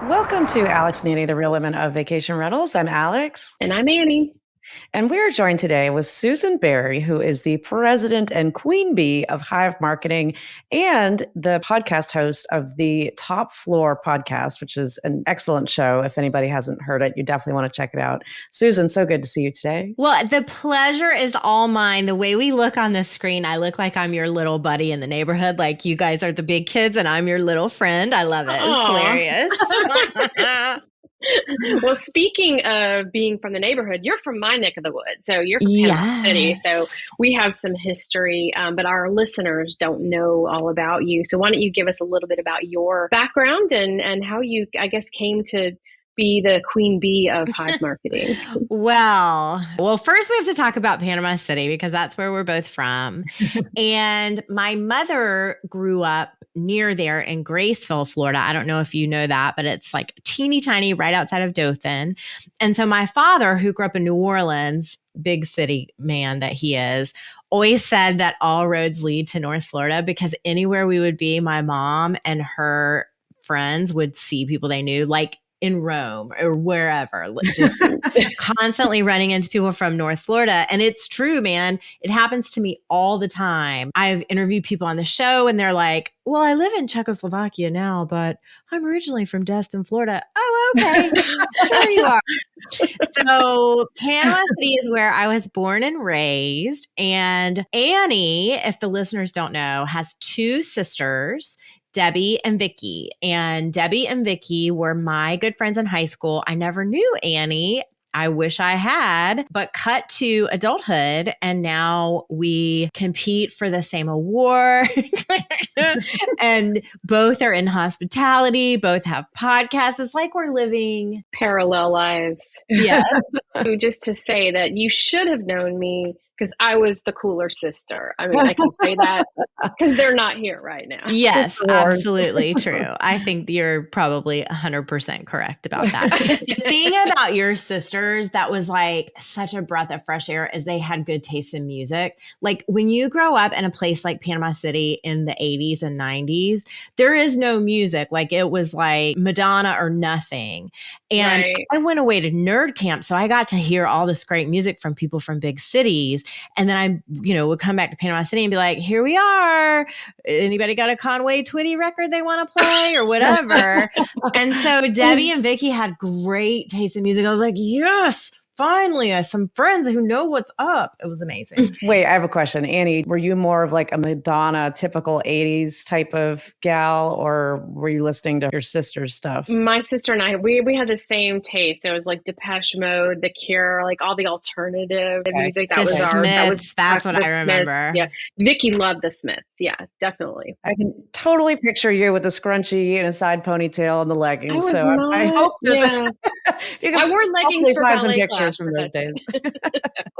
Welcome to Alex and Annie, the Real Women of Vacation Rentals. I'm Alex. And I'm Annie. And we're joined today with Susan Berry, who is the president and queen bee of Hive Marketing and the podcast host of the Top Floor podcast, which is an excellent show. If anybody hasn't heard it, you definitely want to check it out. Susan, so good to see you today. Well, the pleasure is all mine. The way we look on the screen, I look like I'm your little buddy in the neighborhood. Like you guys are the big kids and I'm your little friend. I love it. It's hilarious. Well, speaking of being from the neighborhood, you're from my neck of the woods. So you're from Panama City. So we have some history, but our listeners don't know all about you. So why don't you give us a little bit about your background and how you, I guess, came to be the queen bee of Hive Marketing? Well, first we have to talk about Panama City because that's where we're both from. And my mother grew up near there in Graceville, Florida. I don't know if you know that, but it's like teeny tiny right outside of Dothan. And so my father, who grew up in New Orleans, big city man that he is, always said that all roads lead to North Florida because anywhere we would be, my mom and her friends would see people they knew, like in Rome or wherever, just constantly running into people from North Florida. And it's true, man. It happens to me all the time. I've interviewed people on the show and they're like, well, I live in Czechoslovakia now, but I'm originally from Destin, Florida. Oh, okay. Sure you are. So Panama City is where I was born and raised. And Annie, if the listeners don't know, has two sisters, Debbie and Vicky. And Debbie and Vicky were my good friends in high school. I never knew Annie. I wish I had, but cut to adulthood. And now we compete for the same award. And both are in hospitality, both have podcasts. It's like we're living parallel lives. Yes. Just to say that you should have known me because I was the cooler sister. I mean, I can say that because they're not here right now. Yes, absolutely true. I think you're probably 100% correct about that. The thing about your sisters that was like such a breath of fresh air is they had good taste in music. Like when you grow up in a place like Panama City in the 80s and 90s, there is no music. Like it was like Madonna or nothing. And right. I went away to nerd camp, so I got to hear all this great music from people from big cities. And then I, would come back to Panama City and be like, here we are. Anybody got a Conway Twitty record they want to play or whatever? And so Debbie and Vicky had great taste in music. I was like, yes, finally, some friends who know what's up. It was amazing. Wait, I have a question. Annie, were you more of like a Madonna, typical 80s type of gal, or were you listening to your sister's stuff? My sister and I, we had the same taste. It was like Depeche Mode, The Cure, like all the alternative music. That's what I remember. Yeah. Vicky loved the Smiths. Yeah, definitely. I can totally picture you with a scrunchie and a side ponytail and the leggings. I hope that you can I wore leggings for find some pictures from those days.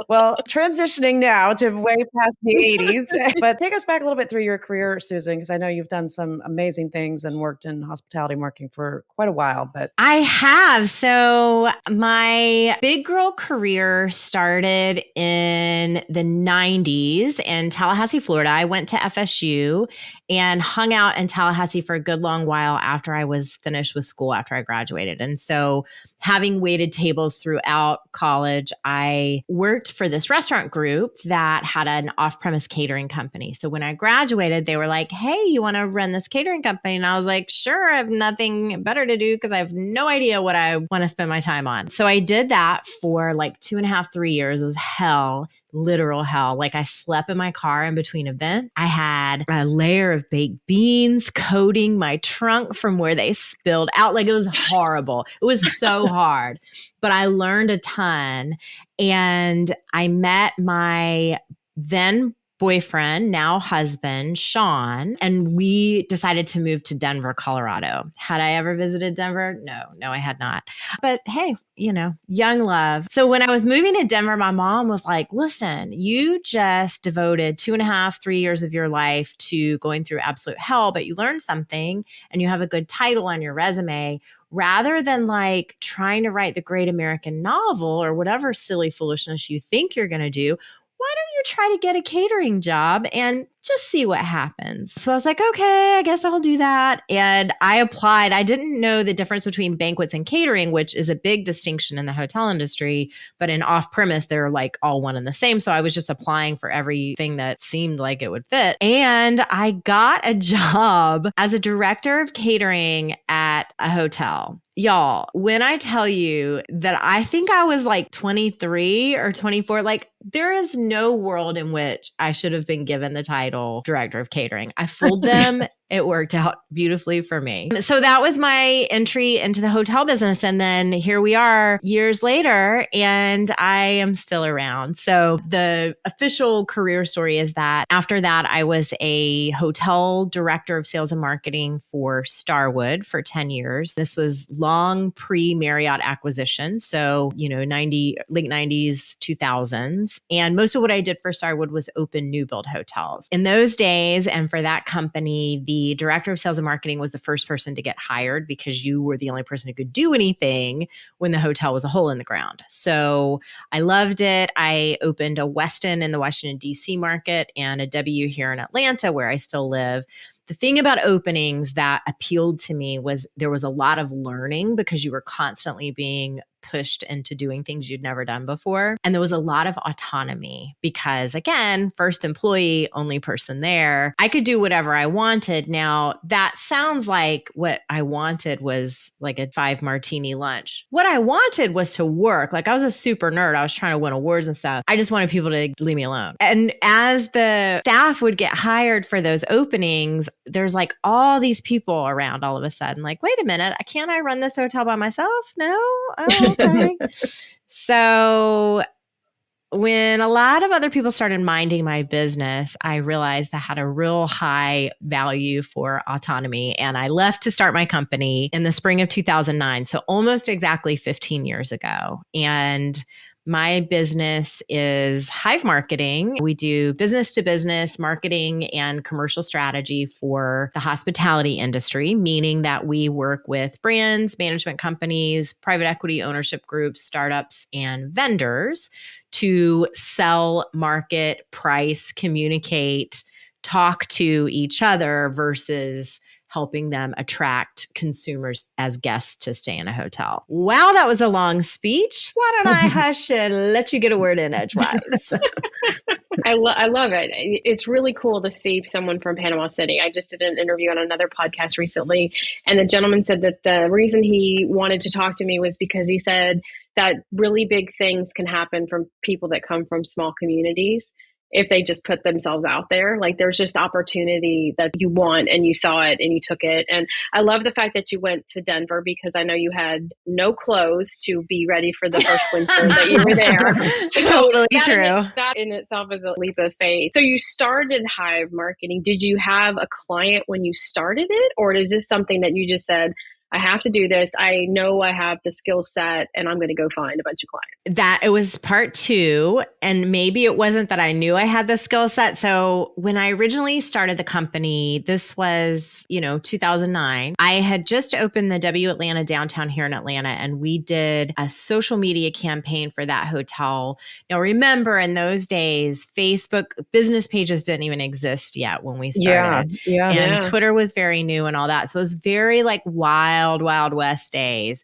Well, transitioning now to way past the 80s, but take us back a little bit through your career, Susan, because I know you've done some amazing things and worked in hospitality marketing for quite a while. But I have. So my big girl career started in the 90s in Tallahassee, Florida. I went to FSU and hung out in Tallahassee for a good long while after I was finished with school, after I graduated. And so having waited tables throughout college, I worked for this restaurant group that had an off-premise catering company. So when I graduated, they were like, hey, you want to run this catering company? And I was like, sure, I have nothing better to do because I have no idea what I want to spend my time on. So I did that for like 2.5, 3 years. It was hell. Literal hell. Like I slept in my car in between events. I had a layer of baked beans coating my trunk from where they spilled out. Like it was horrible. It was so hard, but I learned a ton. And I met my then boyfriend, now husband, Sean, and we decided to move to Denver, Colorado. Had I ever visited Denver? No, I had not. But hey, young love. So when I was moving to Denver, my mom was like, listen, you just devoted 2.5, 3 years of your life to going through absolute hell, but you learned something and you have a good title on your resume. Rather than like trying to write the great American novel or whatever silly foolishness you think you're going to do, why don't you try to get a catering job and just see what happens. So I was like, okay, I guess I'll do that. And I applied. I didn't know the difference between banquets and catering, which is a big distinction in the hotel industry, but in off-premise, they're like all one and the same. So I was just applying for everything that seemed like it would fit. And I got a job as a director of catering at a hotel. Y'all, when I tell you that I think I was like 23 or 24, like there is no world in which I should have been given the title director of catering. I fooled them. It worked out beautifully for me. So that was my entry into the hotel business. And then here we are years later, and I am still around. So the official career story is that after that, I was a hotel director of sales and marketing for Starwood for 10 years. This was long pre-Marriott acquisition. So, late 90s, 2000s. And most of what I did for Starwood was open new build hotels. In those days, and for that company, the director of sales and marketing was the first person to get hired because you were the only person who could do anything when the hotel was a hole in the ground. So I loved it. I opened a Westin in the Washington, D.C. market and a W here in Atlanta, where I still live. The thing about openings that appealed to me was there was a lot of learning because you were constantly being pushed into doing things you'd never done before. And there was a lot of autonomy because, again, first employee, only person there. I could do whatever I wanted. Now, that sounds like what I wanted was like a 5 martini lunch. What I wanted was to work. Like I was a super nerd. I was trying to win awards and stuff. I just wanted people to leave me alone. And as the staff would get hired for those openings, there's like all these people around all of a sudden. Like, wait a minute, can't I run this hotel by myself? No? Oh, okay. So when a lot of other people started minding my business, I realized I had a real high value for autonomy. And I left to start my company in the spring of 2009. So almost exactly 15 years ago. And my business is Hive Marketing. We do business to business marketing and commercial strategy for the hospitality industry, meaning that we work with brands, management companies, private equity ownership groups, startups, and vendors to sell, market, price, communicate, talk to each other versus helping them attract consumers as guests to stay in a hotel. Wow, that was a long speech. Why don't I hush and let you get a word in edgewise? I love it. It's really cool to see someone from Panama City. I just did an interview on another podcast recently, and the gentleman said that the reason he wanted to talk to me was because he said that really big things can happen from people that come from small communities if they just put themselves out there. Like there's just opportunity that you want and you saw it and you took it. And I love the fact that you went to Denver because I know you had no clothes to be ready for the first winter that you were there. So totally true. That in itself is a leap of faith. So you started Hive Marketing. Did you have a client when you started it? Or is this something that you just said, I have to do this. I know I have the skill set and I'm going to go find a bunch of clients? That it was part 2. And maybe it wasn't that I knew I had the skill set. So when I originally started the company, this was, 2009, I had just opened the W Atlanta downtown here in Atlanta, and we did a social media campaign for that hotel. Now, remember in those days, Facebook business pages didn't even exist yet when we started. Yeah. And Twitter was very new and all that. So it was very like Wild West days.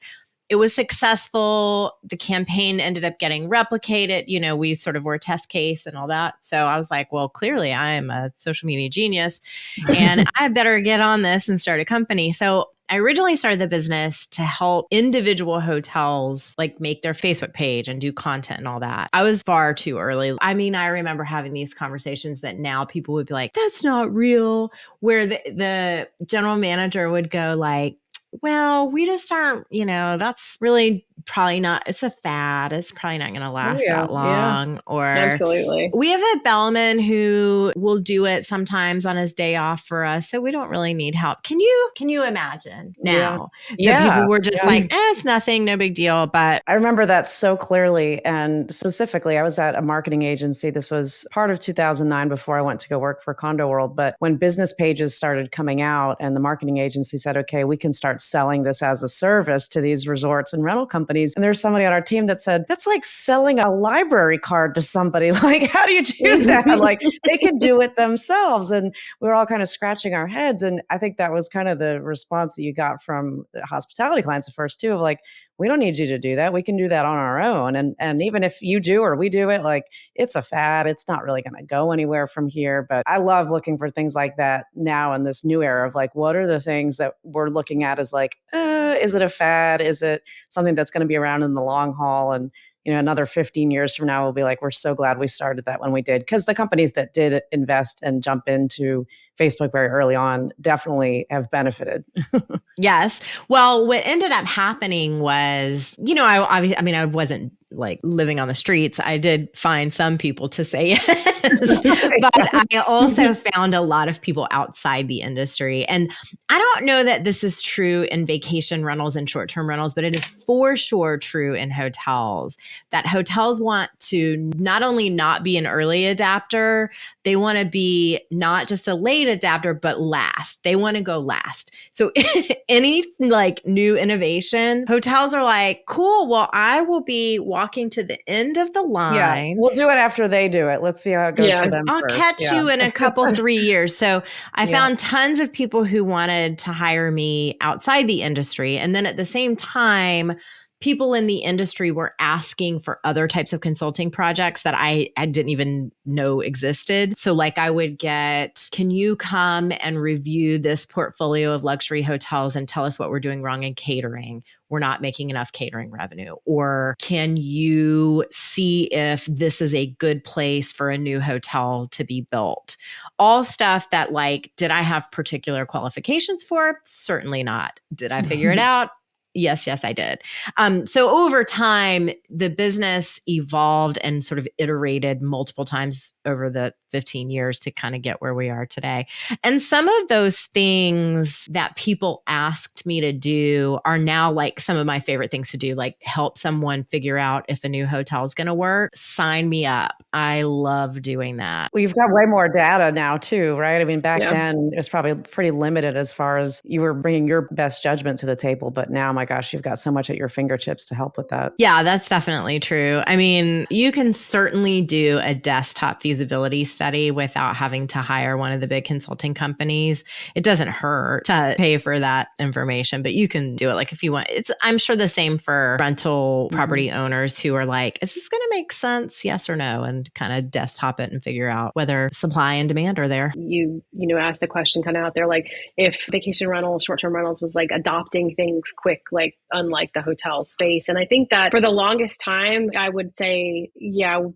It was successful. The campaign ended up getting replicated. We sort of were a test case and all that. So I was like, well, clearly I am a social media genius and I better get on this and start a company. So I originally started the business to help individual hotels like make their Facebook page and do content and all that. I was far too early. I mean, I remember having these conversations that now people would be like, that's not real, where the general manager would go like, well, we just aren't, that's really probably not, it's a fad. It's probably not going to last that long. Or absolutely. We have a bellman who will do it sometimes on his day off for us. So we don't really need help. Can you imagine now that people were just like, it's nothing, no big deal. But I remember that so clearly. And specifically, I was at a marketing agency. This was part of 2009 before I went to go work for Condo World. But when business pages started coming out and the marketing agency said, okay, we can start selling this as a service to these resorts and rental companies. And there's somebody on our team that said, that's like selling a library card to somebody. Like, how do you do that? Like, they could do it themselves. And we were all kind of scratching our heads. And I think that was kind of the response that you got from the hospitality clients at first too, of like, we don't need you to do that. We can do that on our own. And even if you do or we do it, like, it's a fad. It's not really going to go anywhere from here. But I love looking for things like that now in this new era of like, what are the things that we're looking at as like, is it a fad? Is it something that's going to be around in the long haul? And another 15 years from now, we'll be like, we're so glad we started that when we did. Because the companies that did invest and jump into Facebook very early on definitely have benefited. Yes. Well, what ended up happening was, I wasn't like living on the streets. I did find some people to say yes, but I also found a lot of people outside the industry. And I don't know that this is true in vacation rentals and short-term rentals, but it is for sure true in hotels, that hotels want to not only not be an early adapter, they want to be not just a late adapter, but last. They want to go last. So any like new innovation, hotels are like, cool, well, I will be walking to the end of the line. Yeah, we'll do it after they do it. Let's see how it goes for them I'll first. catch you in a couple, 3 years. So I found tons of people who wanted to hire me outside the industry. And then at the same time, people in the industry were asking for other types of consulting projects that I didn't even know existed. So like I would get, can you come and review this portfolio of luxury hotels and tell us what we're doing wrong in catering? We're not making enough catering revenue. Or can you see if this is a good place for a new hotel to be built? All stuff that like, did I have particular qualifications for? Certainly not. Did I figure it out? Yes, I did. So over time, the business evolved and sort of iterated multiple times over the 15 years to kind of get where we are today. And some of those things that people asked me to do are now like some of my favorite things to do, like help someone figure out if a new hotel is going to work. Sign me up. I love doing that. Well, you've got way more data now too, right? I mean, back then it was probably pretty limited as far as you were bringing your best judgment to the table. But now, my gosh, you've got so much at your fingertips to help with that. Yeah, that's definitely true. I mean, you can certainly do a desktop feasibility study without having to hire one of the big consulting companies. It doesn't hurt to pay for that information, but you can do it like if you want. I'm sure the same for rental property owners who are like, is this going to make sense? Yes or no? And kind of desktop it and figure out whether supply and demand are there. You asked the question kind of out there, like if vacation rentals, short-term rentals was like adopting things quick, like unlike the hotel space. And I think that for the longest time, I would say,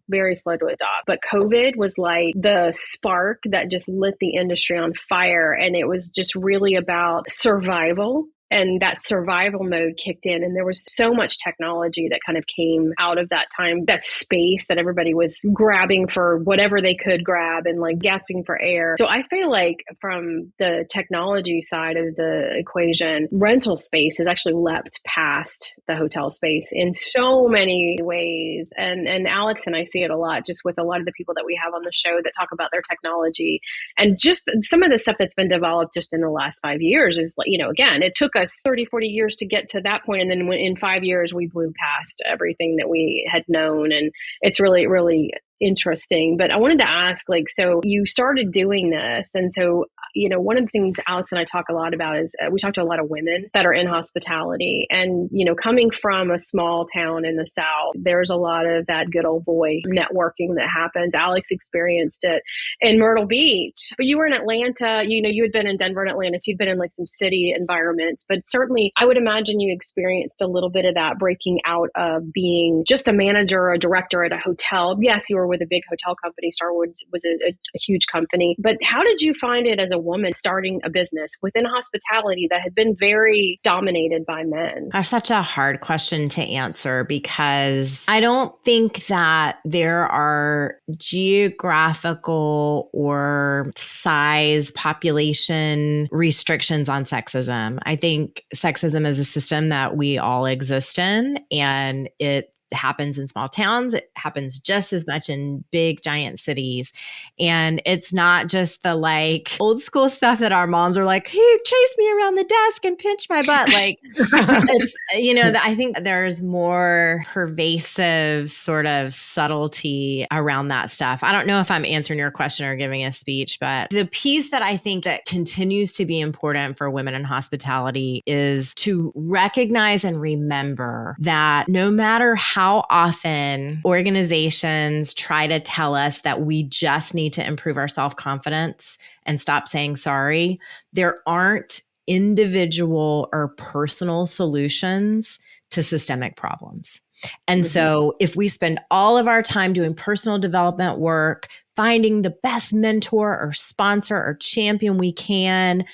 very slow to adopt. But COVID was like the spark that just lit the industry on fire. And it was just really about survival. And that survival mode kicked in. And there was so much technology that kind of came out of that time, that space that everybody was grabbing for whatever they could grab and like gasping for air. So I feel like from the technology side of the equation, rental space has actually leapt past the hotel space in so many ways. And Alex and I see it a lot just with a lot of the people that we have on the show that talk about their technology and just some of the stuff that's been developed just in the last 5 years is like, again, it took us 30, 40 years to get to that point. And then in 5 years, we blew past everything that we had known. And it's really, really interesting. But I wanted to ask, like, so you started doing this. And so, one of the things Alex and I talk a lot about is we talk to a lot of women that are in hospitality. And, coming from a small town in the South, there's a lot of that good old boy networking that happens. Alex experienced it in Myrtle Beach, but you were in Atlanta, you had been in Denver and Atlanta, so you'd been in like some city environments, but certainly I would imagine you experienced a little bit of that breaking out of being just a manager or a director at a hotel. Yes, you were with a big hotel company. Starwood was a huge company, but how did you find it as a woman starting a business within hospitality that had been very dominated by men? Gosh, such a hard question to answer because I don't think that there are geographical or size population restrictions on sexism. I think sexism is a system that we all exist in, and it happens in small towns. It happens just as much in big, giant cities. And it's not just the like old school stuff that our moms are like, hey, chase me around the desk and pinch my butt. Like it's, I think there's more pervasive sort of subtlety around that stuff. I don't know if I'm answering your question or giving a speech, but the piece that I think that continues to be important for women in hospitality is to recognize and remember that no matter how often organizations try to tell us that we just need to improve our self-confidence and stop saying sorry, there aren't individual or personal solutions to systemic problems. And so if we spend all of our time doing personal development work, finding the best mentor or sponsor or champion we can,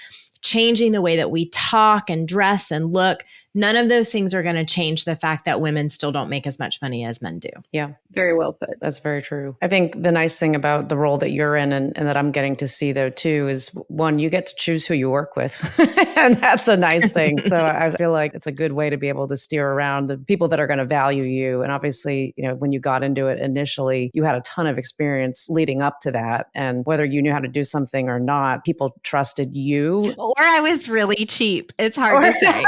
changing the way that we talk and dress and look, none of those things are going to change the fact that women still don't make as much money as men do. Yeah. Very well put. That's very true. I think the nice thing about the role that you're in and that I'm getting to see though too is one, you get to choose who you work with. And that's a nice thing. So I feel like it's a good way to be able to steer around the people that are going to value you. And obviously, when you got into it initially, you had a ton of experience leading up to that. And whether you knew how to do something or not, people trusted you. Or I was really cheap. It's hard to say.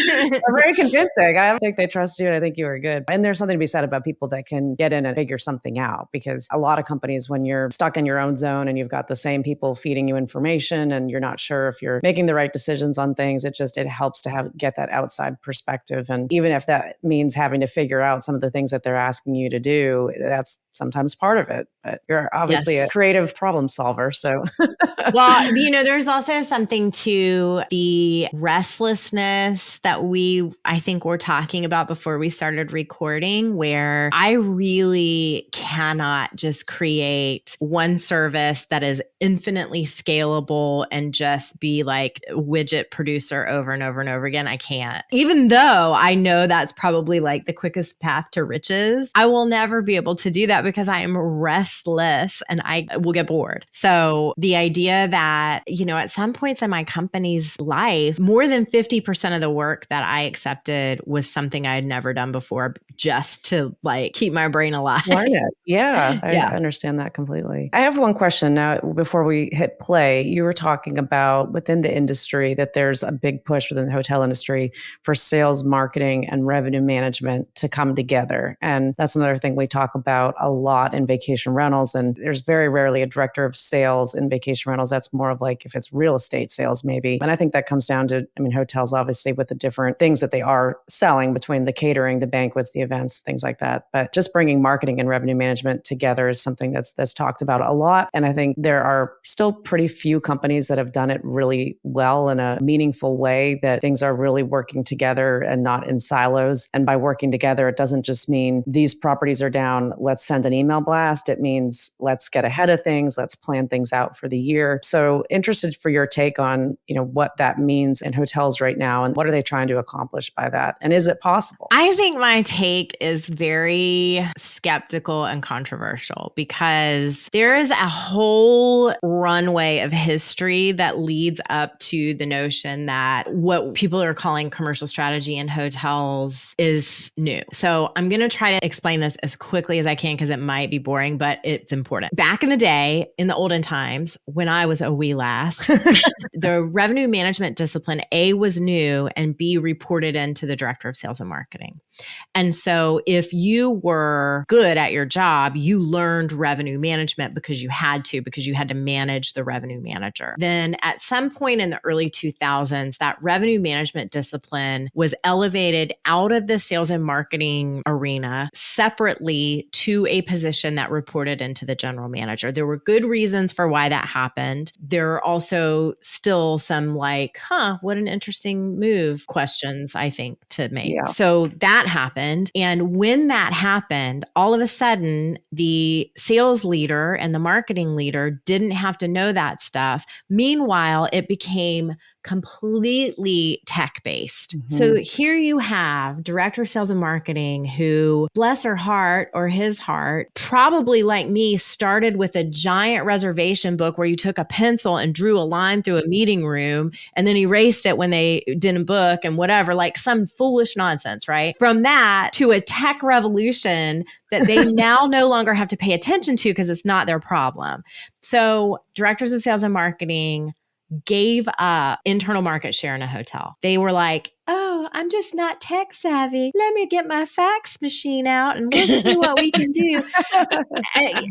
Very convincing. I don't think they trust you. And I think you were good. And there's something to be said about people that can get in and figure something out, because a lot of companies, when you're stuck in your own zone and you've got the same people feeding you information and you're not sure if you're making the right decisions on things, it helps to get that outside perspective. And even if that means having to figure out some of the things that they're asking you to do, that's sometimes part of it. But you're obviously a creative problem solver. So, well, there's also something to the restlessness that I think we're talking about before we started recording, where I really cannot just create one service that is infinitely scalable and just be like a widget producer over and over and over again. I can't. Even though I know that's probably like the quickest path to riches, I will never be able to do that because I am restless and I will get bored. So the idea that, at some points in my company's life, more than 50% of the work that I accepted was something I had never done before, just to like keep my brain alive. Yeah, I understand that completely. I have one question now before we hit play. You were talking about within the industry that there's a big push within the hotel industry for sales, marketing, and revenue management to come together. And that's another thing we talk about a lot in vacation rentals. And there's very rarely a director of sales in vacation rentals. That's more of like if it's real estate sales, maybe. And I think that comes down to, hotels, obviously, with the different things that they are selling between the catering, the banquets, the events, things like that. But just bringing marketing and revenue management together is something that's talked about a lot. And I think there are still pretty few companies that have done it really well in a meaningful way, that things are really working together and not in silos. And by working together, it doesn't just mean these properties are down, let's send an email blast. It means let's get ahead of things, let's plan things out for the year. So interested for your take on, what that means in hotels right now and what are they trying to accomplish by that? And is it possible? I think my take is very skeptical and controversial because there is a whole runway of history that leads up to the notion that what people are calling commercial strategy in hotels is new. So I'm going to try to explain this as quickly as I can because it might be boring, but it's important. Back in the day, in the olden times, when I was a wee lass, the revenue management discipline, A, was new and B, reported into the director of sales and marketing. And so if you were good at your job, you learned revenue management because you had to manage the revenue manager. Then at some point in the early 2000s, that revenue management discipline was elevated out of the sales and marketing arena separately to a position that reported into the general manager. There were good reasons for why that happened. There are also still some what an interesting move questions, I think, to make. Yeah. So that happened. And when that happened, all of a sudden, the sales leader and the marketing leader didn't have to know that stuff. Meanwhile, it became completely tech-based. So here you have director of sales and marketing who, bless her heart or his heart, probably like me, started with a giant reservation book where you took a pencil and drew a line through a meeting room and then erased it when they didn't book and whatever, like some foolish nonsense, right? From that to a tech revolution that they now no longer have to pay attention to because it's not their problem. So directors of sales and marketing gave up internal market share in a hotel. They were like, oh, I'm just not tech savvy. Let me get my fax machine out and we'll see what we can do.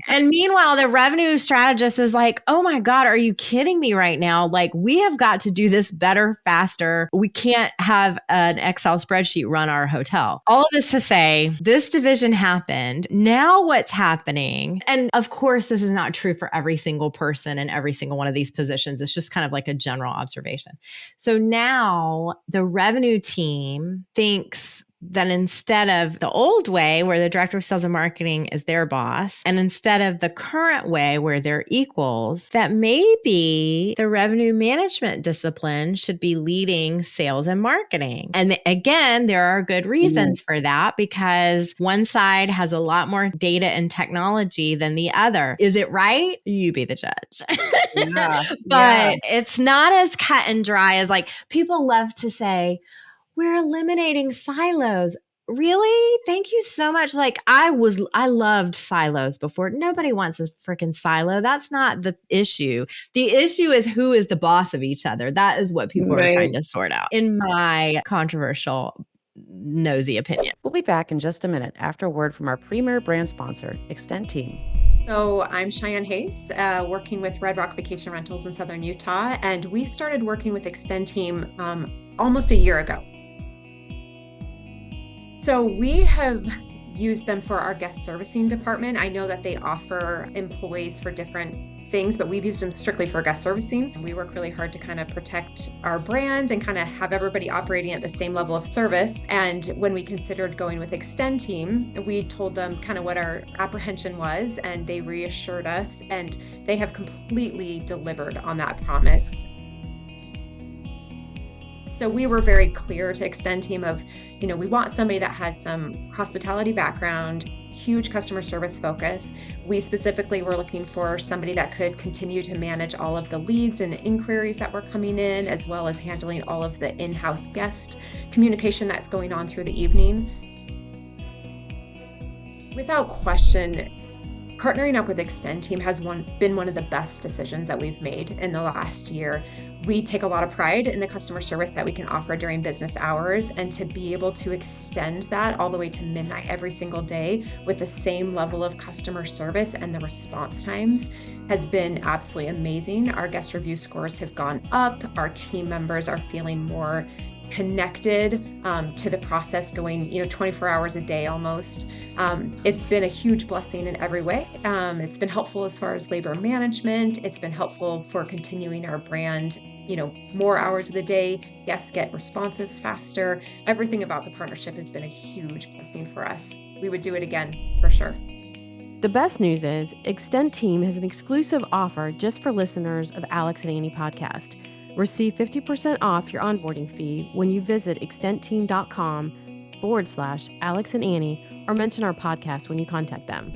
And meanwhile, the revenue strategist is like, oh my God, are you kidding me right now? Like, we have got to do this better, faster. We can't have an Excel spreadsheet run our hotel. All of this to say, this division happened. Now what's happening? And of course, this is not true for every single person in every single one of these positions. It's just kind of like a general observation. So now the revenue team thinks that instead of the old way where the director of sales and marketing is their boss, and instead of the current way where they're equals, that maybe the revenue management discipline should be leading sales and marketing. And again, there are good reasons for that because one side has a lot more data and technology than the other. Is it right? You be the judge. But it's not as cut and dry as like people love to say, we're eliminating silos. Really? Thank you so much. Like I loved silos before. Nobody wants a freaking silo. That's not the issue. The issue is who is the boss of each other. That is what people are trying to sort out, in my controversial, nosy opinion. We'll be back in just a minute after a word from our premier brand sponsor, Extend Team. So I'm Cheyenne Hayes, working with Red Rock Vacation Rentals in Southern Utah, and we started working with Extend Team almost a year ago. So we have used them for our guest servicing department. I know that they offer employees for different things, but we've used them strictly for guest servicing. And we work really hard to kind of protect our brand and kind of have everybody operating at the same level of service. And when we considered going with Extend Team, we told them kind of what our apprehension was, and they reassured us, and they have completely delivered on that promise. So we were very clear to Extend Team of, we want somebody that has some hospitality background, huge customer service focus. We specifically were looking for somebody that could continue to manage all of the leads and inquiries that were coming in, as well as handling all of the in-house guest communication that's going on through the evening. Without question, partnering up with Extend Team has been one of the best decisions that we've made in the last year. We take a lot of pride in the customer service that we can offer during business hours, and to be able to extend that all the way to midnight every single day with the same level of customer service and the response times has been absolutely amazing. Our guest review scores have gone up. Our team members are feeling more connected to the process, going 24 hours a day almost. It's been a huge blessing in every way. It's been helpful as far as labor management. It's been helpful for continuing our brand, more hours of the day. Guests get responses faster. Everything about the partnership has been a huge blessing for us. We would do it again for sure. The best news is Extend Team has an exclusive offer just for listeners of Alex and Annie podcast. Receive 50% off your onboarding fee when you visit extendteam.com/Alex and Annie or mention our podcast when you contact them.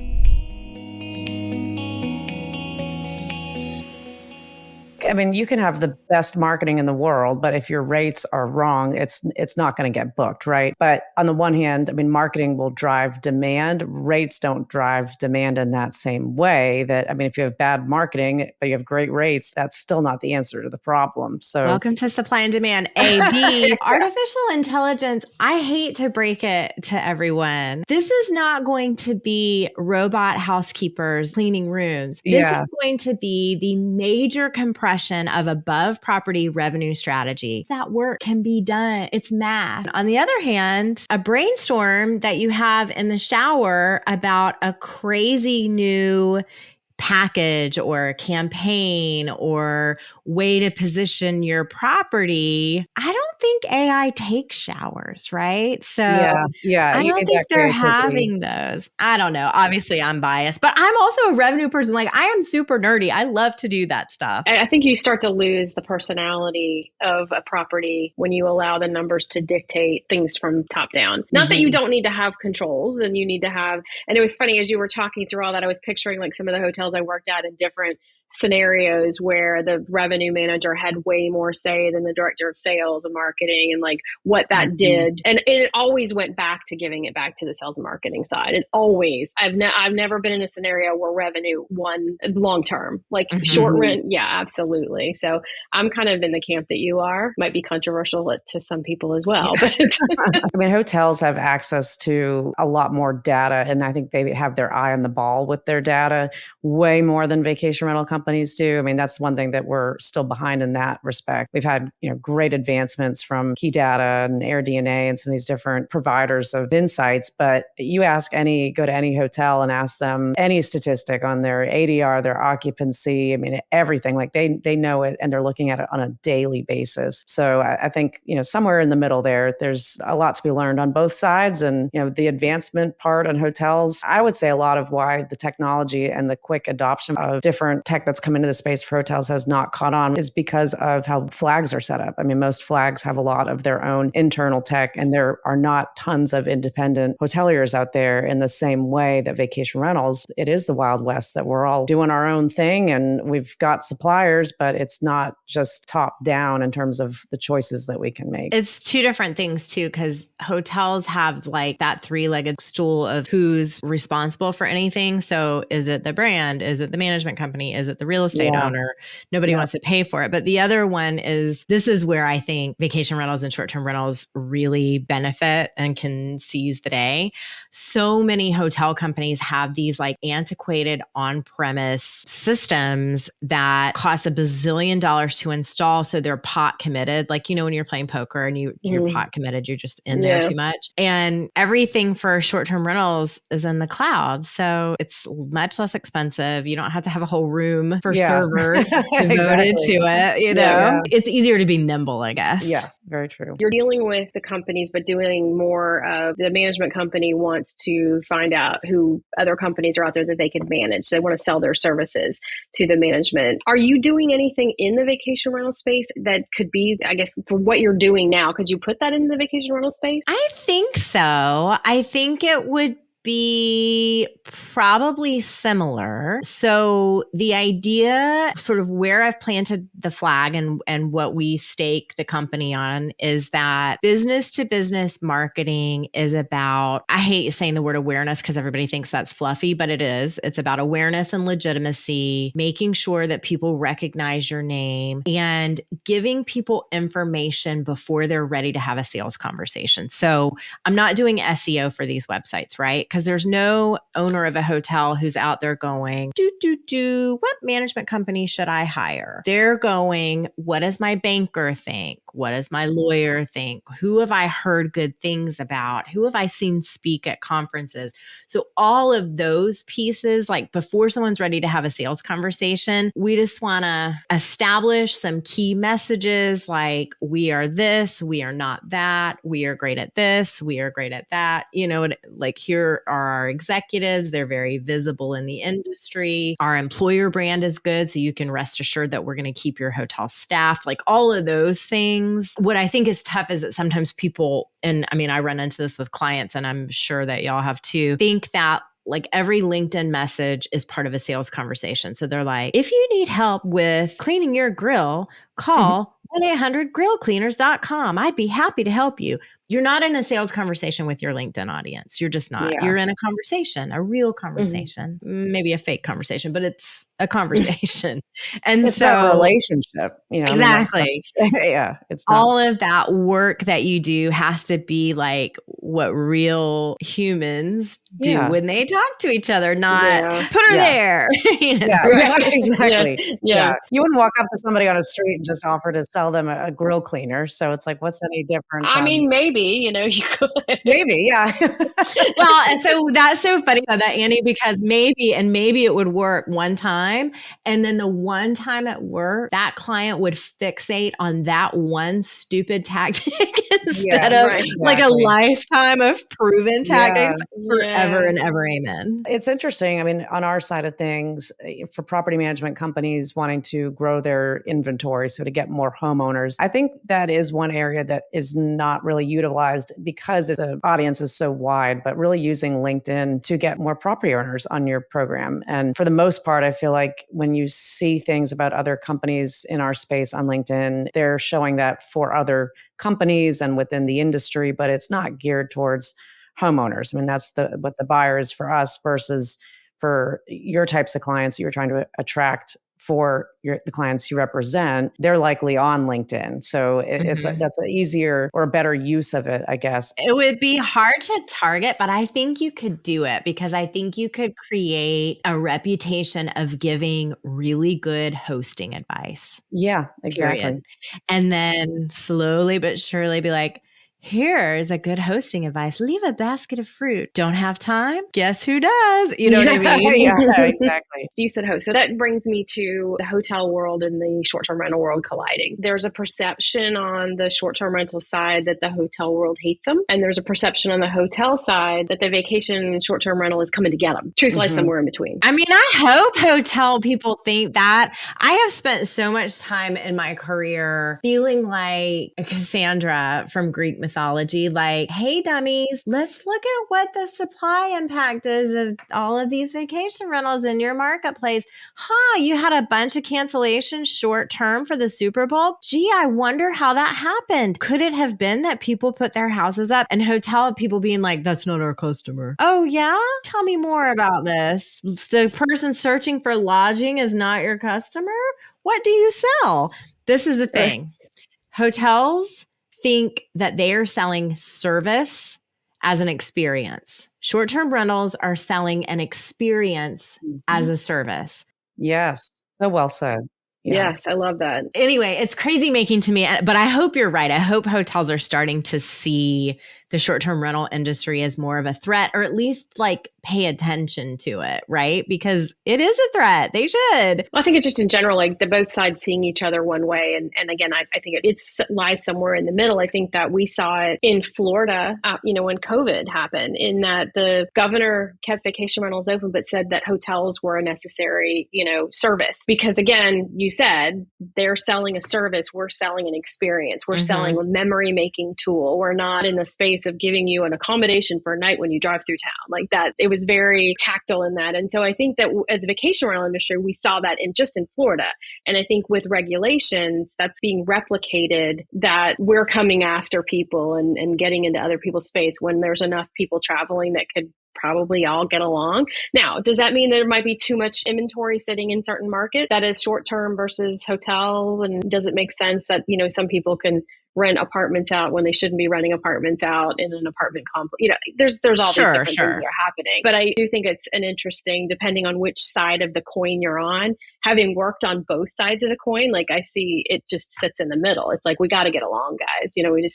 I mean, you can have the best marketing in the world, but if your rates are wrong, it's not going to get booked, right? But on the one hand, I mean, marketing will drive demand. Rates don't drive demand in that same way. If you have bad marketing, but you have great rates, that's still not the answer to the problem. So welcome to supply and demand. B, artificial intelligence, I hate to break it to everyone. This is not going to be robot housekeepers cleaning rooms. This is going to be the major compression of above property revenue strategy. That work can be done. It's math. On the other hand, a brainstorm that you have in the shower about a crazy new package or campaign or way to position your property, I don't think AI takes showers, right? So Yeah. I You don't need think that they're creativity. having those. I don't know. Obviously, I'm biased, but I'm also a revenue person. Like, I am super nerdy. I love to do that stuff. I think you start to lose the personality of a property when you allow the numbers to dictate things from top down. Not that you don't need to have controls and you need to have, and it was funny as you were talking through all that, I was picturing like some of the hotels I worked at in different scenarios where the revenue manager had way more say than the director of sales and marketing and like what that did. And it always went back to giving it back to the sales and marketing side. It always, I've never been in a scenario where revenue won long term, like short rent. Yeah, absolutely. So I'm kind of in the camp that you are. Might be controversial to some people as well. But I mean, hotels have access to a lot more data, and I think they have their eye on the ball with their data way more than vacation rental companies do. I mean, that's one thing that we're still behind in that respect. We've had, great advancements from Key Data and AirDNA and some of these different providers of insights. But you go to any hotel and ask them any statistic on their ADR, their occupancy, I mean, everything. Like they know it and they're looking at it on a daily basis. So I think, somewhere in the middle there's a lot to be learned on both sides. And, the advancement part on hotels, I would say a lot of why the technology and the quick adoption of different tech that's come into the space for hotels has not caught on is because of how flags are set up. I mean, most flags have a lot of their own internal tech, and there are not tons of independent hoteliers out there in the same way that vacation rentals. It is the Wild West that we're all doing our own thing and we've got suppliers, but it's not just top down in terms of the choices that we can make. It's two different things too, because hotels have like that three-legged stool of who's responsible for anything. So is it the brand? Is it the management company? Is it the real estate owner? Nobody wants to pay for it. But the other one is, this is where I think vacation rentals and short-term rentals really benefit and can seize the day. So many hotel companies have these like antiquated on-premise systems that cost $1 bazillion to install. So they're pot committed. Like, when you're playing poker and you're pot committed, you're just in there too much. And everything for short-term rentals is in the cloud. So it's much less expensive. You don't have to have a whole room for servers devoted to it. It's easier to be nimble, I guess. Yeah, very true. You're dealing with the companies, but doing more of the management company wants to find out who other companies are out there that they can manage. So they want to sell their services to the management. Are you doing anything in the vacation rental space that could be, I guess, for what you're doing now? Could you put that in the vacation rental space? I think so. I think it would be probably similar. So the idea, sort of where I've planted the flag and what we stake the company on, is that business to business marketing is about, I hate saying the word awareness because everybody thinks that's fluffy, but it is. It's about awareness and legitimacy, making sure that people recognize your name and giving people information before they're ready to have a sales conversation. So I'm not doing SEO for these websites, right? Because there's no owner of a hotel who's out there going, what management company should I hire? They're going, what does my banker think? What does my lawyer think? Who have I heard good things about? Who have I seen speak at conferences? So all of those pieces, like before someone's ready to have a sales conversation, we just want to establish some key messages like, we are this, we are not that, we are great at this, we are great at that. Like, here are our executives. They're very visible in the industry. Our employer brand is good, so you can rest assured that we're going to keep your hotel staffed. Like, all of those things. What I think is tough is that sometimes people, and I mean, I run into this with clients, and I'm sure that y'all have too, think that like every LinkedIn message is part of a sales conversation. So they're like, if you need help with cleaning your grill, call 1-800-grillcleaners.com. I'd be happy to help you. You're not in a sales conversation with your LinkedIn audience. You're just not. You're in a conversation, a real conversation, maybe a fake conversation, but it's a conversation. And it's a relationship, Exactly. I mean, it's not, all of that work that you do has to be like what real humans do Yeah. when they talk to each other, not Yeah. put her Yeah. there. You know? Yeah, Right. exactly. Yeah. You wouldn't walk up to somebody on a street and just offer to sell them a grill cleaner. So it's like, what's any difference? I mean, maybe, you could. Maybe, yeah. Well, so that's so funny about that, Annie, because maybe it would work one time. And then the one time at work, that client would fixate on that one stupid tactic instead Yes, of right. like a exactly. lifetime of proven tactics forever Yeah. and ever. Amen. It's interesting. I mean, on our side of things, for property management companies wanting to grow their inventory, so to get more homeowners, I think that is one area that is not really utilized because the audience is so wide, but really using LinkedIn to get more property owners on your program. And for the most part, I feel like when you see things about other companies in our space on LinkedIn, they're showing that for other companies and within the industry, but it's not geared towards homeowners. I mean, that's what the buyer is for us versus for your types of clients that you're trying to attract for the clients you represent. They're likely on LinkedIn. So that's an easier or a better use of it, I guess. It would be hard to target, but I think you could do it because I think you could create a reputation of giving really good hosting advice. Yeah, exactly. Period. And then slowly but surely be like, here's a good hosting advice. Leave a basket of fruit. Don't have time? Guess who does? You know what I mean? Yeah, exactly. You said host. So that brings me to the hotel world and the short-term rental world colliding. There's a perception on the short-term rental side that the hotel world hates them. And there's a perception on the hotel side that the vacation and short-term rental is coming to get them. Truth lies somewhere in between. I mean, I hope hotel people think that. I have spent so much time in my career feeling like Cassandra from Greek mythology, like, hey, dummies, let's look at what the supply impact is of all of these vacation rentals in your marketplace. You had a bunch of cancellations short term for the Super Bowl. Gee, I wonder how that happened. Could it have been that people put their houses up and hotel people being like, that's not our customer? Oh, yeah? Tell me more about this. The person searching for lodging is not your customer? What do you sell? This is the thing. Hotels think that they are selling service as an experience. Short-term rentals are selling an experience as a service. Yes. So well said. Yeah. Yes, I love that. Anyway, it's crazy making to me, but I hope you're right. I hope hotels are starting to see the short-term rental industry as more of a threat, or at least like pay attention to it, right? Because it is a threat. They should. Well, I think it's just in general, like the both sides seeing each other one way. And again, I think it lies somewhere in the middle. I think that we saw it in Florida, when COVID happened, in that the governor kept vacation rentals open, but said that hotels were a necessary, service. Because again, you said they're selling a service. We're selling an experience. We're selling a memory making tool. We're not in the space of giving you an accommodation for a night when you drive through town like that. It was very tactile in that. And so I think that as a vacation rental industry, we saw that in Florida. And I think with regulations, that's being replicated, that we're coming after people and getting into other people's space when there's enough people traveling that could probably all get along. Now, does that mean there might be too much inventory sitting in certain markets that is short-term versus hotel? And does it make sense that, some people can rent apartments out when they shouldn't be renting apartments out in an apartment complex? There's all these different things that are happening. But I do think it's an interesting, depending on which side of the coin you're on, having worked on both sides of the coin, like I see it just sits in the middle. It's like, we got to get along, guys.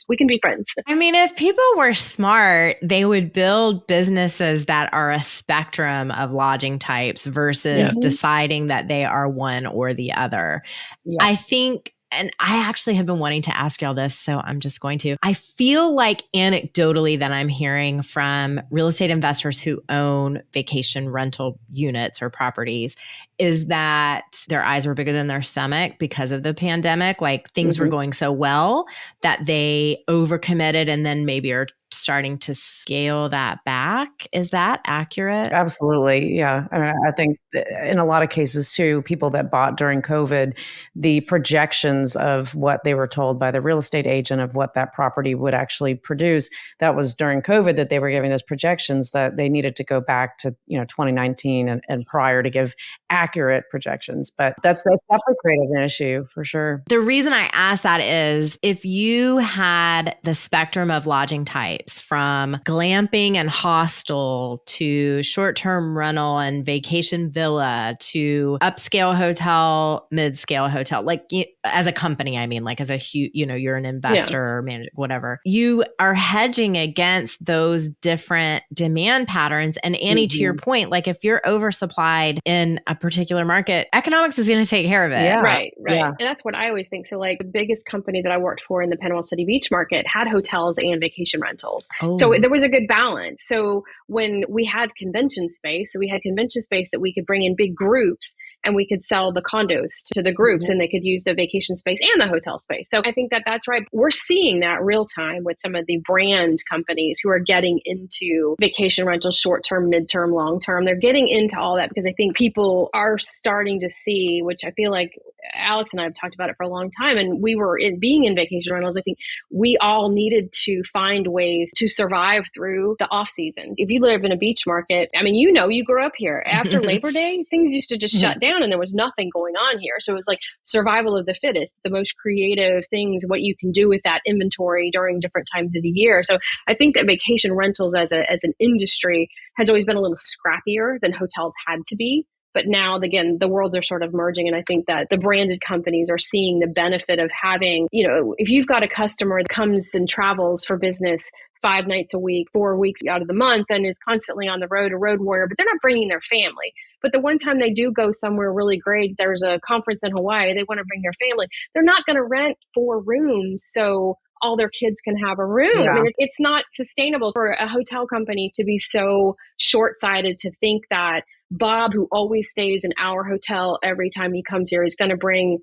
We can be friends. I mean, if people were smart, they would build businesses that are a spectrum of lodging types versus deciding that they are one or the other. Yeah. I think, and I actually have been wanting to ask y'all this, so I'm just going to. I feel like anecdotally that I'm hearing from real estate investors who own vacation rental units or properties is that their eyes were bigger than their stomach because of the pandemic. Like things were going so well that they overcommitted and then maybe are starting to scale that back. Is that accurate? Absolutely. Yeah. I mean, I think in a lot of cases too, people that bought during COVID, the projections of what they were told by the real estate agent of what that property would actually produce, that was during COVID that they were giving those projections that they needed to go back to, 2019 and prior to give accurate projections. But that's definitely created an issue for sure. The reason I ask that is if you had the spectrum of lodging type, types, from glamping and hostel to short-term rental and vacation villa to upscale hotel, mid-scale hotel. Like as a company, I mean, like as a huge, you're an investor or manager, whatever. You are hedging against those different demand patterns. And Annie, to your point, like if you're oversupplied in a particular market, economics is going to take care of it. Yeah. Right. Yeah. And that's what I always think. So like the biggest company that I worked for in the Panama City beach market had hotels and vacation rentals. So there was a good balance. So when we had convention space, that we could bring in big groups and we could sell the condos to the groups and they could use the vacation space and the hotel space. So I think that that's right. We're seeing that real time with some of the brand companies who are getting into vacation rentals, short-term, mid-term, long-term. They're getting into all that because I think people are starting to see, which I feel like Alex and I have talked about it for a long time. And we were being in vacation rentals. I think we all needed to find ways to survive through the off season. If you live in a beach market, I mean, you grew up here. After Labor Day, things used to just shut down and there was nothing going on here. So it was like survival of the fittest, the most creative things, what you can do with that inventory during different times of the year. So I think that vacation rentals as an industry has always been a little scrappier than hotels had to be. But now, again, the worlds are sort of merging. And I think that the branded companies are seeing the benefit of having, if you've got a customer that comes and travels for business 5 nights a week, 4 weeks out of the month, and is constantly on the road, a road warrior, but they're not bringing their family. But the one time they do go somewhere really great, there's a conference in Hawaii, they want to bring their family. They're not going to rent 4 rooms so all their kids can have a room. Yeah. I mean, it's not sustainable for a hotel company to be so short-sighted to think that Bob, who always stays in our hotel every time he comes here, is going to bring,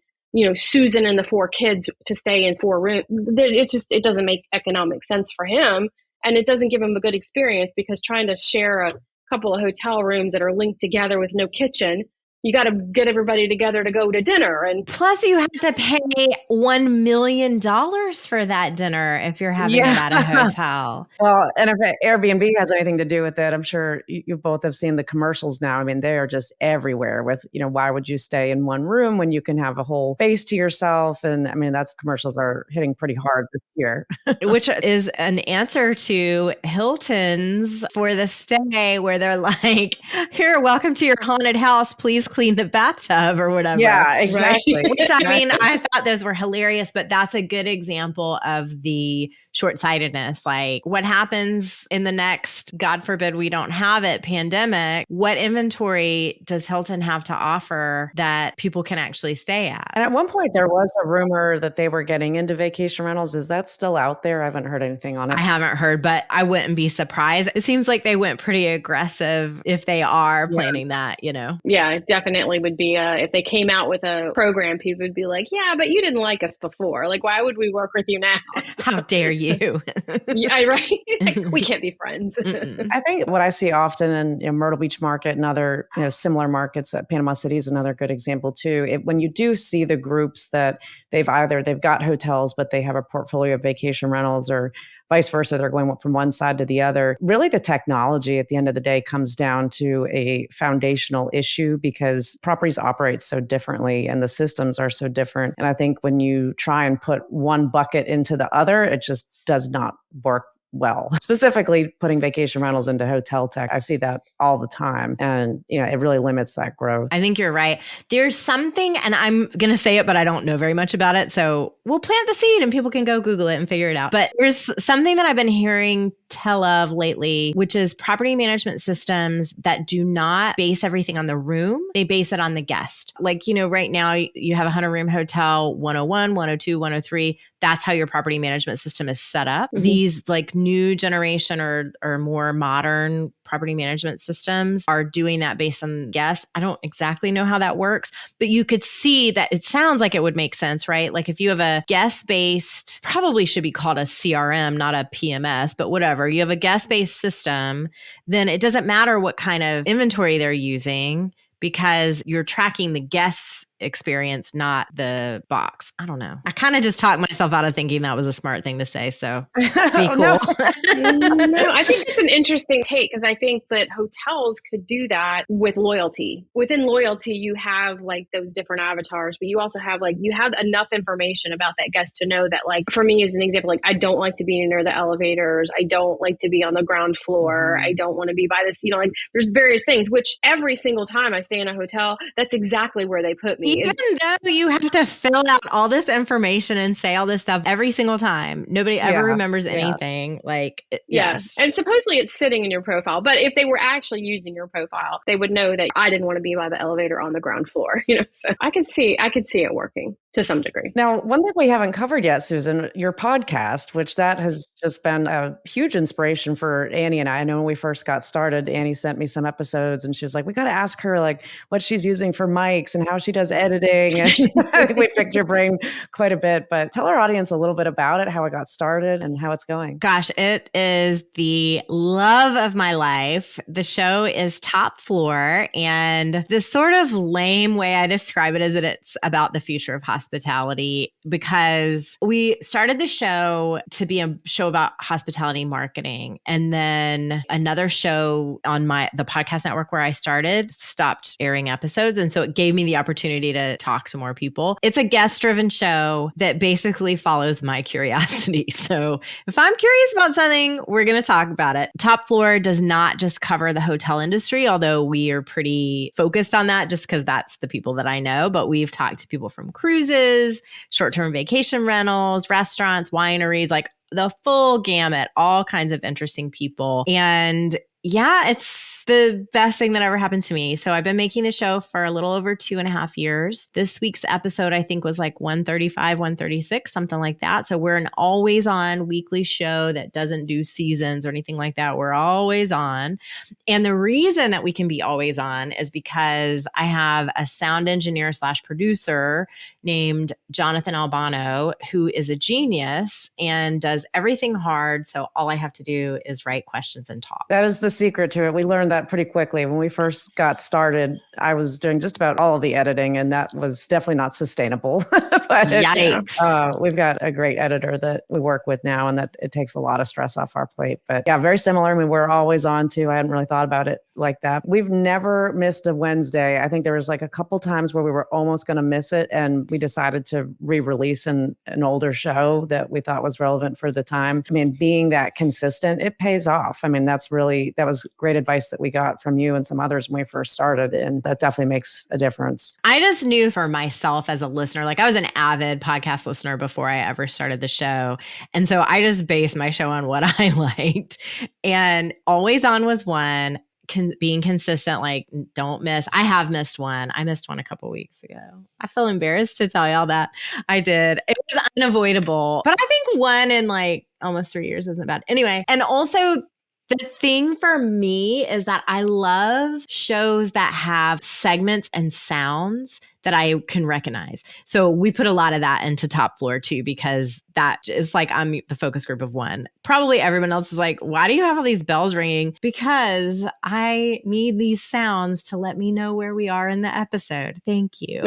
Susan and the 4 kids to stay in 4 rooms. It doesn't make economic sense for him. And it doesn't give him a good experience because trying to share a couple of hotel rooms that are linked together with no kitchen, you got to get everybody together to go to dinner. And plus you have to pay $1 million for that dinner if you're having it at a hotel. Well, and if Airbnb has anything to do with it, I'm sure you both have seen the commercials now. I mean, they are just everywhere with, why would you stay in one room when you can have a whole space to yourself? And I mean, commercials are hitting pretty hard this year. Which is an answer to Hilton's for the stay where they're like, here, welcome to your haunted house. Please clean the bathtub or whatever. Yeah, exactly. Right? Which I mean, I thought those were hilarious, but that's a good example of the short-sightedness. Like what happens in the next, God forbid we don't have it, pandemic, what inventory does Hilton have to offer that people can actually stay at? And at one point there was a rumor that they were getting into vacation rentals. Is that still out there? I haven't heard anything on it. I haven't heard, but I wouldn't be surprised. It seems like they went pretty aggressive if they are planning that, Yeah, it definitely would be. If they came out with a program, people would be like, yeah, but you didn't like us before. Like, why would we work with you now? How dare you? Yeah, right. We can't be friends. I think what I see often in Myrtle Beach market and other similar markets, at Panama City is another good example too. When you do see the groups that they've got hotels, but they have a portfolio of vacation rentals, or vice versa, they're going from one side to the other. Really, the technology at the end of the day comes down to a foundational issue because properties operate so differently and the systems are so different. And I think when you try and put one bucket into the other, it just does not work well. Specifically putting vacation rentals into hotel tech. I see that all the time. And, it really limits that growth. I think you're right. There's something, and I'm going to say it, but I don't know very much about it. So we'll plant the seed and people can go Google it and figure it out. But there's something that I've been hearing tell of lately, which is property management systems that do not base everything on the room. They base it on the guest. Like, right now you have a 100-room hotel, 101, 102, 103. That's how your property management system is set up. Mm-hmm. These like new generation or more modern property management systems are doing that based on guests. I don't exactly know how that works, but you could see that it sounds like it would make sense, right? Like if you have a guest-based, probably should be called a CRM, not a PMS, but whatever. You have a guest-based system, then it doesn't matter what kind of inventory they're using because you're tracking the guests experience, not the box. I don't know. I kind of just talked myself out of thinking that was a smart thing to say. So be cool. No, I think it's an interesting take because I think that hotels could do that with loyalty. Within loyalty, you have like those different avatars, but you also have you have enough information about that guest to know that, like, for me as an example, like I don't like to be near the elevators. I don't like to be on the ground floor. I don't want to be by this, like there's various things, which every single time I stay in a hotel, that's exactly where they put me. Even though you have to fill out all this information and say all this stuff every single time, nobody ever remembers anything. Yes. And supposedly it's sitting in your profile, but if they were actually using your profile, they would know that I didn't want to be by the elevator on the ground floor. So I could see it working to some degree. Now, one thing we haven't covered yet, Susan, your podcast, which that has just been a huge inspiration for Annie and I. I know when we first got started, Annie sent me some episodes and she was like, we got to ask her what she's using for mics and how she does editing. And I think we picked your brain quite a bit, but tell our audience a little bit about it, how it got started and how it's going. Gosh, it is the love of my life. The show is Top Floor, and the sort of lame way I describe it is that it's about the future of hospitality, because we started the show to be a show about hospitality marketing. And then another show on the podcast network where I started stopped airing episodes. And so it gave me the opportunity to talk to more people. It's a guest-driven show that basically follows my curiosity. So if I'm curious about something, we're going to talk about it. Top Floor does not just cover the hotel industry, although we are pretty focused on that just because that's the people that I know. But we've talked to people from cruises, short-term vacation rentals, restaurants, wineries, like the full gamut, all kinds of interesting people. And yeah, it's the best thing that ever happened to me. So I've been making the show for a little over 2.5 years. This week's episode, I think, was like 135, 136, something like that. So we're an always on weekly show that doesn't do seasons or anything like that. We're always on. And the reason that we can be always on is because I have a sound engineer / producer named Jonathan Albano, who is a genius and does everything hard. So all I have to do is write questions and talk. That is the secret to it. We learned that pretty quickly. When we first got started, I was doing just about all of the editing, and that was definitely not sustainable. But yikes. We've got a great editor that we work with now, and that it takes a lot of stress off our plate. But yeah, very similar. I mean, we're always on too. I hadn't really thought about it like that. We've never missed a Wednesday. I think there was like a couple times where we were almost going to miss it, and we decided to re-release an older show that we thought was relevant for the time. I mean, being that consistent, it pays off. I mean, that was great advice that we got from you and some others when we first started, and that definitely makes a difference. I just knew for myself as a listener, like I was an avid podcast listener before I ever started the show. And so I just based my show on what I liked. And Always On was one. Being consistent, like don't miss. I have missed one. I missed one a couple weeks ago. I feel embarrassed to tell y'all that I did. It was unavoidable, but I think one in like almost 3 years isn't bad. Anyway, and also the thing for me is that I love shows that have segments and sounds that I can recognize. So we put a lot of that into Top Floor too, because that is like, I'm the focus group of one. Probably everyone else is like, why do you have all these bells ringing? Because I need these sounds to let me know where we are in the episode. Thank you.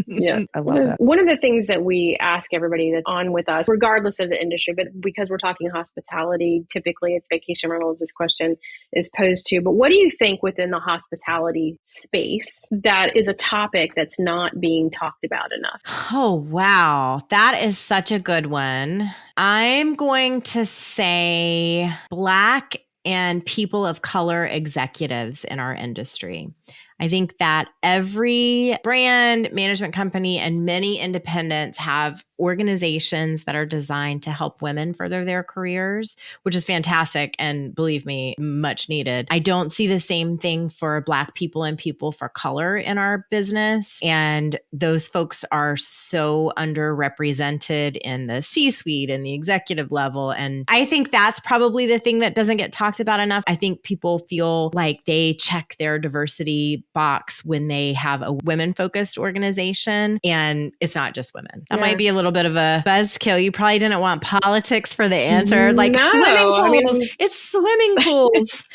Yeah, I love that. One of the things that we ask everybody that's on with us, regardless of the industry, but because we're talking hospitality, typically it's vacation rentals, this question is posed to. But what do you think within the hospitality space that is a topic that's not being talked about enough? Oh, wow. That is such a good one. I'm going to say Black and people of color executives in our industry. I think that every brand, management company, and many independents have organizations that are designed to help women further their careers, which is fantastic. And believe me, much needed. I don't see the same thing for Black people and people for color in our business. And those folks are so underrepresented in the C-suite and the executive level. And I think that's probably the thing that doesn't get talked about enough. I think people feel like they check their diversity box when they have a women-focused organization. And it's not just women. That might be a little bit of a buzzkill. You probably didn't want politics for the answer. Like swimming pools. It's swimming pools.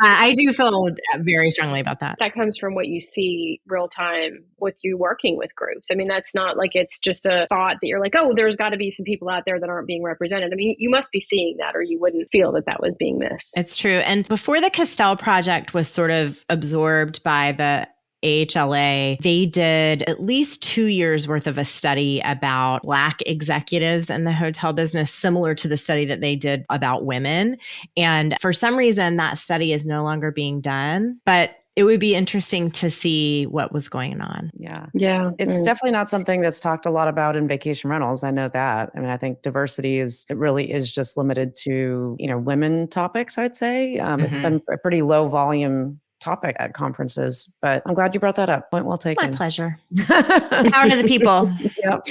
I do feel very strongly about that. That comes from what you see real time with you working with groups. I mean, that's not like it's just a thought that you're like, oh, there's got to be some people out there that aren't being represented. I mean, you must be seeing that or you wouldn't feel that that was being missed. It's true. And before the Castell Project was sort of absorbed by the AHLA, they did at least 2 years worth of a study about Black executives in the hotel business, similar to the study that they did about women. And for some reason, that study is no longer being done, but it would be interesting to see what was going on. Yeah. It's definitely not something that's talked a lot about in vacation rentals. I know that. I mean, I think diversity it really is just limited to, women topics, I'd say. It's been a pretty low volume topic at conferences, but I'm glad you brought that up. Point well taken. My pleasure. Power to the people. Yep.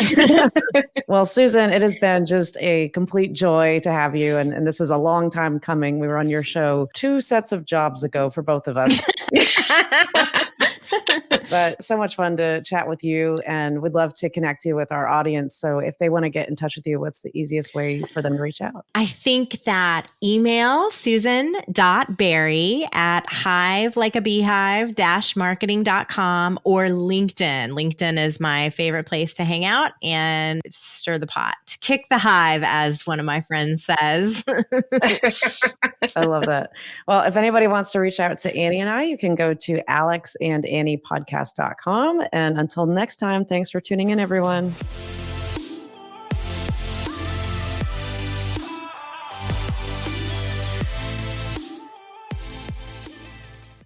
Well, Susan, it has been just a complete joy to have you. And this is a long time coming. We were on your show 2 sets of jobs ago for both of us. But so much fun to chat with you and would love to connect you with our audience. So if they want to get in touch with you, what's the easiest way for them to reach out? I think that email susan.berry@hive-like-a-beehive-marketing.com or LinkedIn. LinkedIn is my favorite place to hang out and stir the pot. Kick the hive, as one of my friends says. I love that. Well, if anybody wants to reach out to Annie and I, you can go to alexandanniepodcast.com. And until next time, thanks for tuning in, everyone.